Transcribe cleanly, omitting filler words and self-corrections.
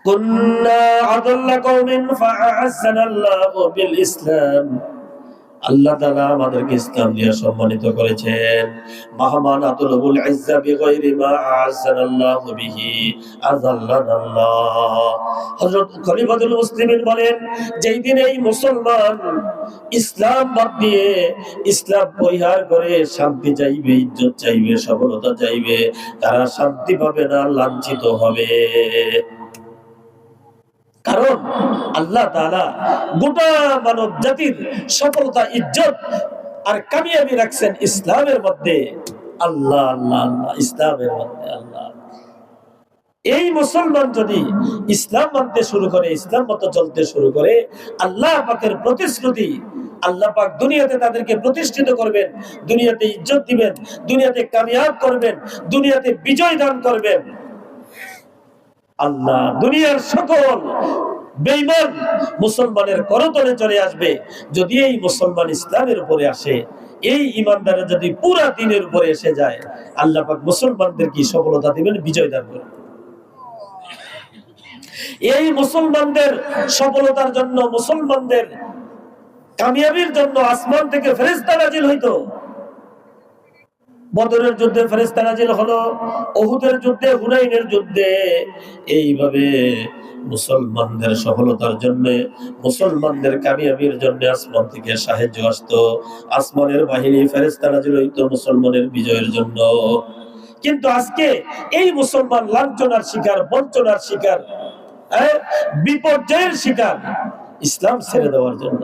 কুন্না আযাল্লা কওমিন ফাআ'আজ্জানা আল্লাহু বিল ইসলাম। আল্লাহ তাআলা আমাদেরকে ইসলাম দিয়ে সম্মানিত করেছেন। মহামান আতুলুল ইজ্জা বিগাইরি মা আ'আজ্জানাল্লাহু বিহি আযাল্লানাল্লাহ। হযরত খলিফাতুল মুসলিমিন বলেন, যেই দিন এই মুসলমান ইসলাম বাদ দিয়ে ইসলাম পরিহার করে শান্তি চাইবে, ইজ্জত চাইবে, সফলতা চাইবে, তারা শান্তি পাবে না, লাঞ্ছিত হবে। কারণ আল্লাহ তাআলা গোটা মানব জাতির সফলতা, ইজ্জত আর কামিয়াবি রাখছেন ইসলামের মধ্যে। আল্লাহ আল্লাহ আল্লাহ, ইসলামের মধ্যে আল্লাহ। এই মুসলমান যদি ইসলাম মানতে শুরু করে, ইসলাম মতো চলতে শুরু করে, আল্লাহ পাকের প্রতিশ্রুতি, আল্লাহ পাক দুনিয়াতে তাদেরকে প্রতিষ্ঠিত করবেন, দুনিয়াতে ইজ্জত দিবেন, দুনিয়াতে কামিয়াব করবেন, দুনিয়াতে বিজয় দান করবেন। আল্লাহ দুনিয়ার সকল বেঈমান মুসলমানের করতলে চলে আসবে যদি এই মুসলমান ইসলামের উপরে আসে। এই ইমানদার যদি পুরা দিনের উপরে এসে যায়, আল্লাহ পাক মুসলমানদের কি সফলতা দিবেন, বিজয় দান করবেন। এই মুসলমানদের সফলতার জন্য, মুসলমানদের কামিয়াবির জন্য আসমান থেকে ফেরেশতা নাজিল হইতো। বদরের যুদ্ধে ফেরেশতা নাজিল হলো, উহুদের যুদ্ধে, হুনাইনের যুদ্ধে। এইভাবে মুসলমানদের সফলতার জন্য, মুসলমানদের কামিয়াবির জন্য আসমান থেকে সাহায্য আসতো। আসমানের বাহিনী ফেরেশতা নাজিল হইতো মুসলমানের বিজয়ের জন্য। কিন্তু আজকে এই মুসলমান লাঞ্ছনার শিকার, বঞ্চনার শিকার, বিপর্যয়ের শিকার, ইসলাম ছেড়ে দেওয়ার জন্য।